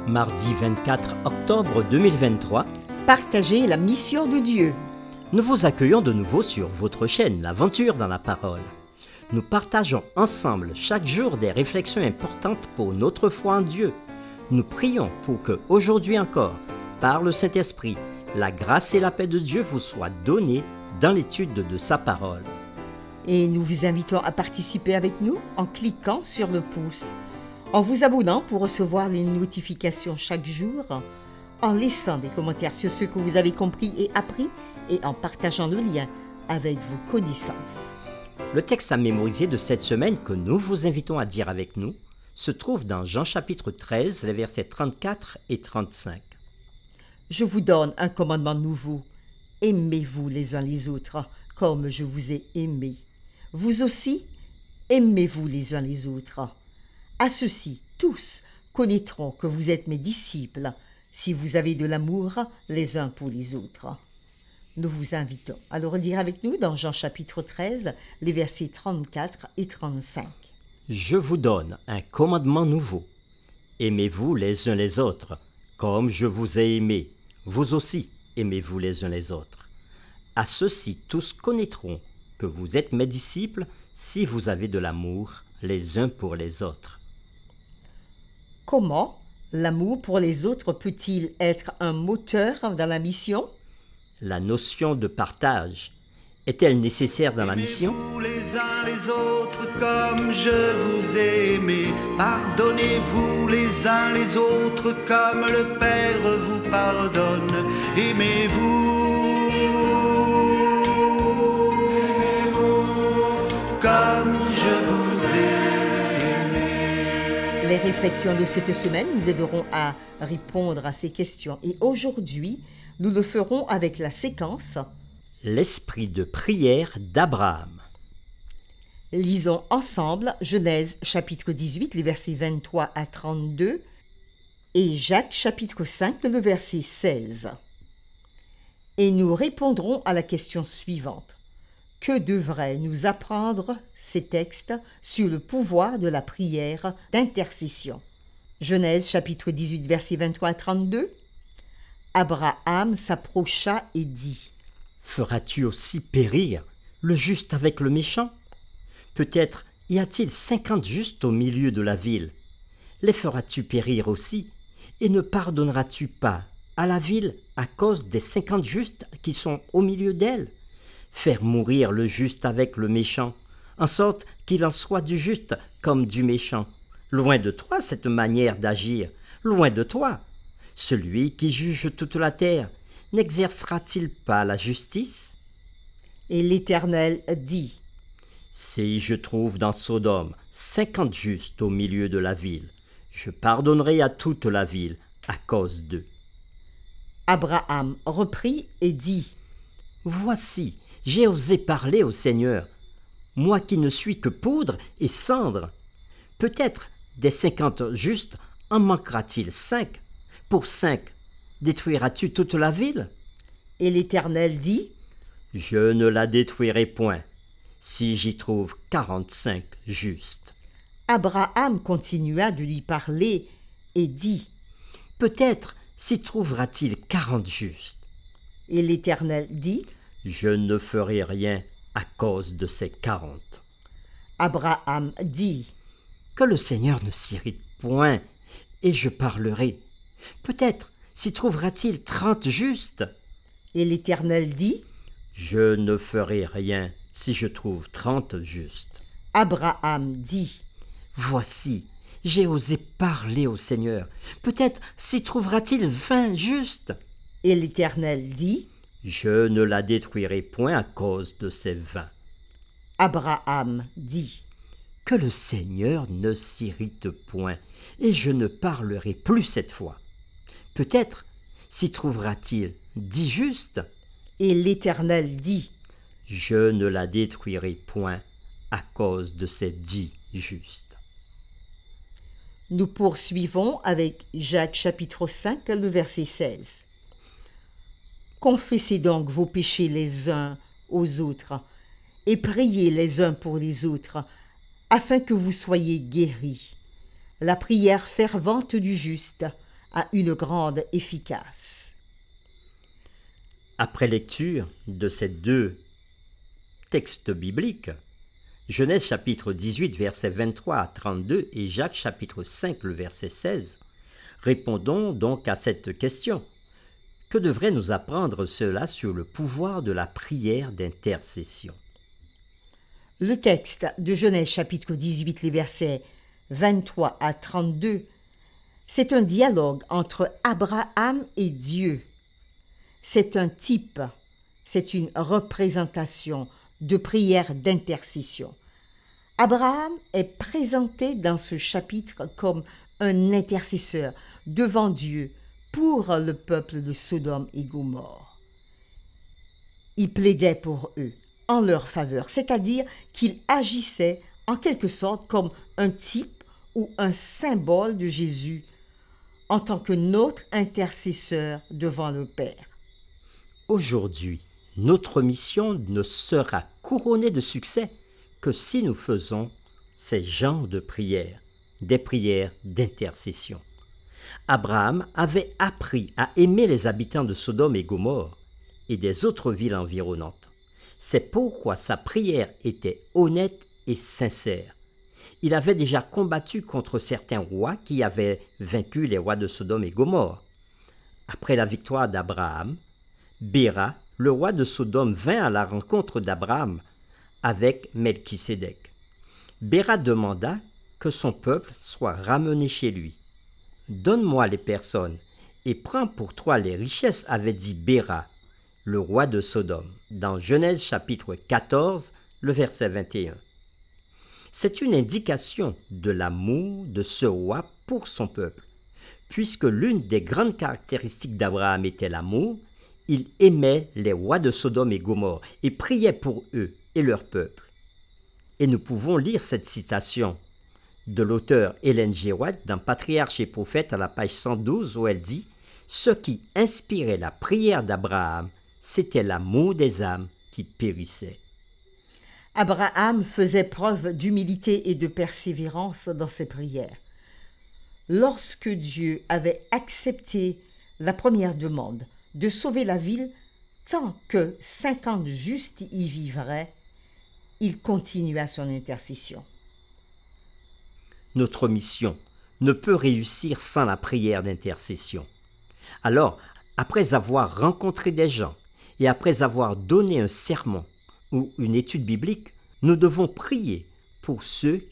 Mardi 24 octobre 2023, Partagez la mission de Dieu. nous vous accueillons de nouveau sur votre chaîne L'Aventure dans la Parole. Nous partageons ensemble chaque jour des réflexions importantes pour notre foi en Dieu. Nous prions pour que, aujourd'hui encore, par le Saint-Esprit, la grâce et la paix de Dieu vous soient données dans l'étude de sa parole. Et nous vous invitons à participer avec nous en cliquant sur le pouce, en vous abonnant pour recevoir les notifications chaque jour, en laissant des commentaires sur ce que vous avez compris et appris et en partageant le lien avec vos connaissances. Le texte à mémoriser de cette semaine que nous vous invitons à dire avec nous se trouve dans Jean chapitre 13, les versets 34 et 35. Je vous donne un commandement nouveau. Aimez-vous les uns les autres comme je vous ai aimé. Vous aussi, aimez-vous les uns les autres. À ceci, tous connaîtront que vous êtes mes disciples si vous avez de l'amour les uns pour les autres. Nous vous invitons à le redire avec nous dans Jean chapitre 13, les versets 34 et 35. Je vous donne un commandement nouveau. Aimez-vous les uns les autres, comme je vous ai aimé. Vous aussi, aimez-vous les uns les autres. À ceci, tous connaîtront que vous êtes mes disciples si vous avez de l'amour les uns pour les autres. Comment l'amour pour les autres peut-il être un moteur dans la mission ? La notion de partage est-elle nécessaire dans la mission ? Aimez-vous les uns les autres comme je vous ai aimé. Pardonnez-vous les uns les autres comme le Père vous pardonne. Aimez-vous comme je vous ai aimé. Les réflexions de cette semaine nous aideront à répondre à ces questions. Et aujourd'hui, nous le ferons avec la séquence. L'esprit de prière d'Abraham. Lisons ensemble Genèse chapitre 18, les versets 23 à 32 et Jacques chapitre 5, le verset 16. Et nous répondrons à la question suivante. Que devraient nous apprendre ces textes sur le pouvoir de la prière d'intercession ? Genèse chapitre 18, versets 23 à 32. Abraham s'approcha et dit : Feras-tu aussi périr le juste avec le méchant ? Peut-être y a-t-il 50 justes au milieu de la ville. Les feras-tu périr aussi ? Et ne pardonneras-tu pas à la ville à cause des 50 justes qui sont au milieu d'elle ? Faire mourir le juste avec le méchant, en sorte qu'il en soit du juste comme du méchant. Loin de toi cette manière d'agir, loin de toi. Celui qui juge toute la terre, n'exercera-t-il pas la justice ? Et l'Éternel dit : Si je trouve dans Sodome 50 justes au milieu de la ville, je pardonnerai à toute la ville à cause d'eux. Abraham reprit et dit : Voici, j'ai osé parler au Seigneur, moi qui ne suis que poudre et cendre. Peut-être des 50 justes en manquera-t-il 5 ? Pour 5, détruiras-tu toute la ville ? Et l'Éternel dit : Je ne la détruirai point, si j'y trouve 45 justes. Abraham continua de lui parler et dit : Peut-être s'y trouvera-t-il 40 justes. Et l'Éternel dit : Je ne ferai rien à cause de ces 40. Abraham dit : Que le Seigneur ne s'irrite point, et je parlerai. Peut-être s'y trouvera-t-il 30 justes. Et l'Éternel dit : Je ne ferai rien si je trouve 30 justes. Abraham dit : Voici, j'ai osé parler au Seigneur. Peut-être s'y trouvera-t-il 20 justes. Et l'Éternel dit : Je ne la détruirai point à cause de ces 20. Abraham dit : Que le Seigneur ne s'irrite point, et je ne parlerai plus cette fois. Peut-être s'y trouvera-t-il 10 justes. Et l'Éternel dit : Je ne la détruirai point à cause de ces 10 justes. Nous poursuivons avec Jacques chapitre 5, le verset 16. Confessez donc vos péchés les uns aux autres et priez les uns pour les autres, afin que vous soyez guéris. La prière fervente du juste a une grande efficace. Après lecture de ces deux textes bibliques, Genèse chapitre 18, versets 23 à 32 et Jacques chapitre 5, le verset 16, répondons donc à cette question. Que devrait nous apprendre cela sur le pouvoir de la prière d'intercession? Le texte de Genèse chapitre 18, les versets 23 à 32, c'est un dialogue entre Abraham et Dieu. C'est un type, c'est une représentation de prière d'intercession. Abraham est présenté dans ce chapitre comme un intercesseur devant Dieu pour le peuple de Sodome et Gomorrhe. Il plaidait pour eux, en leur faveur, c'est-à-dire qu'il agissait en quelque sorte comme un type ou un symbole de Jésus en tant que notre intercesseur devant le Père. Aujourd'hui, notre mission ne sera couronnée de succès que si nous faisons ces genres de prières, des prières d'intercession. Abraham avait appris à aimer les habitants de Sodome et Gomorrhe et des autres villes environnantes. C'est pourquoi sa prière était honnête et sincère. Il avait déjà combattu contre certains rois qui avaient vaincu les rois de Sodome et Gomorrhe. Après la victoire d'Abraham, Béra, le roi de Sodome, vint à la rencontre d'Abraham avec Melchisédek. Béra demanda que son peuple soit ramené chez lui. « Donne-moi les personnes et prends pour toi les richesses, avait dit Béra, le roi de Sodome, dans Genèse chapitre 14, le verset 21. C'est une indication de l'amour de ce roi pour son peuple. Puisque l'une des grandes caractéristiques d'Abraham était l'amour, il aimait les rois de Sodome et Gomorrhe et priait pour eux et leur peuple. Et nous pouvons lire cette citation de l'auteur Ellen G. White dans Patriarches et Prophètes à la page 112 où elle dit « Ce qui inspirait la prière d'Abraham, c'était l'amour des âmes qui périssaient. » Abraham faisait preuve d'humilité et de persévérance dans ses prières. Lorsque Dieu avait accepté la première demande de sauver la ville tant que 50 justes y vivraient, il continua son intercession. Notre mission ne peut réussir sans la prière d'intercession. Alors, après avoir rencontré des gens et après avoir donné un sermon ou une étude biblique, nous devons prier pour ceux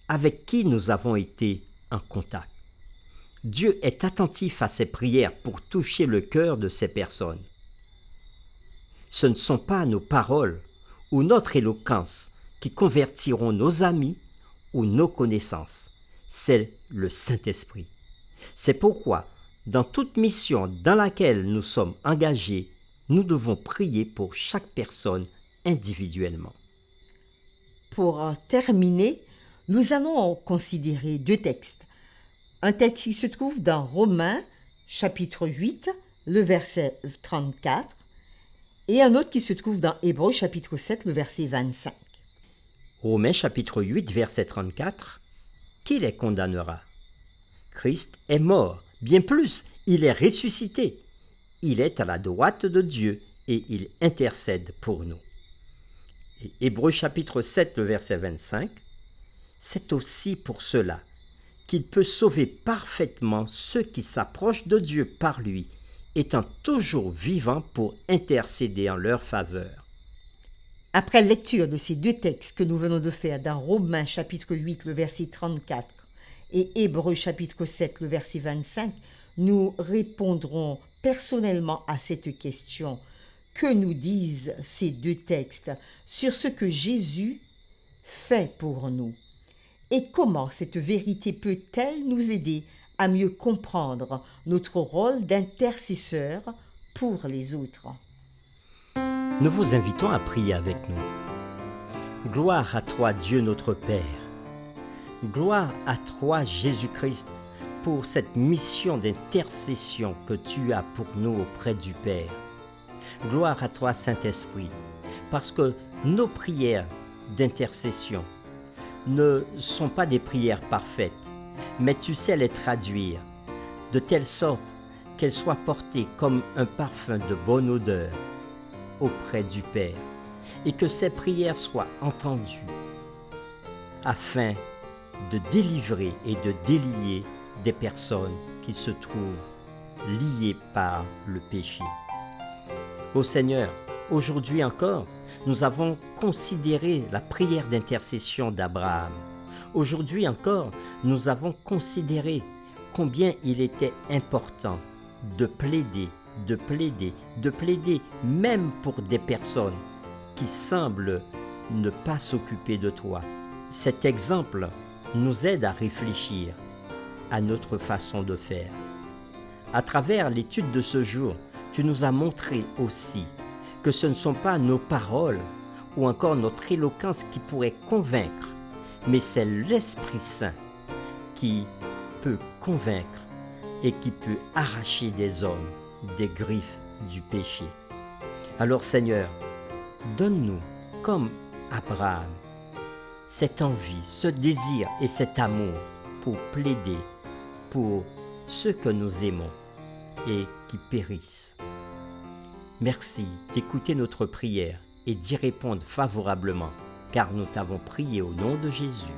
avec qui nous avons été en contact. Dieu est attentif à ces prières pour toucher le cœur de ces personnes. Ce ne sont pas nos paroles ou notre éloquence qui convertiront nos amis ou nos connaissances. C'est le Saint-Esprit. C'est pourquoi, dans toute mission dans laquelle nous sommes engagés, nous devons prier pour chaque personne individuellement. Pour terminer, nous allons considérer deux textes. Un texte qui se trouve dans Romains, chapitre 8, le verset 34, et un autre qui se trouve dans Hébreux, chapitre 7, le verset 25. Romains, chapitre 8, verset 34. Qui les condamnera? Christ est mort. Bien plus, il est ressuscité. Il est à la droite de Dieu et il intercède pour nous. Et Hébreux, chapitre 7, le verset 25. C'est aussi pour cela qu'il peut sauver parfaitement ceux qui s'approchent de Dieu par lui, étant toujours vivant pour intercéder en leur faveur. Après lecture de ces deux textes que nous venons de faire dans Romains chapitre 8, le verset 34 et Hébreux chapitre 7, le verset 25, nous répondrons personnellement à cette question. Que nous disent ces deux textes sur ce que Jésus fait pour nous? Et comment cette vérité peut-elle nous aider à mieux comprendre notre rôle d'intercesseur pour les autres? Nous vous invitons à prier avec nous. Gloire à toi, Dieu notre Père. Gloire à toi, Jésus-Christ, pour cette mission d'intercession que tu as pour nous auprès du Père. Gloire à toi, Saint-Esprit, parce que nos prières d'intercession ne sont pas des prières parfaites, mais tu sais les traduire de telle sorte qu'elle soit portée comme un parfum de bonne odeur auprès du Père, et que ses prières soient entendues, afin de délivrer et de délier des personnes qui se trouvent liées par le péché. Ô Seigneur, aujourd'hui encore, nous avons considéré la prière d'intercession d'Abraham. Aujourd'hui encore, nous avons considéré combien il était important de plaider, même pour des personnes qui semblent ne pas s'occuper de toi. Cet exemple nous aide à réfléchir à notre façon de faire. À travers l'étude de ce jour, tu nous as montré aussi que ce ne sont pas nos paroles ou encore notre éloquence qui pourrait convaincre, mais c'est l'Esprit Saint qui peut convaincre et qui peut arracher des hommes des griffes du péché. Alors Seigneur, donne-nous, comme Abraham, cette envie, ce désir et cet amour pour plaider pour ceux que nous aimons et qui périssent. Merci d'écouter notre prière et d'y répondre favorablement, car nous t'avons prié au nom de Jésus.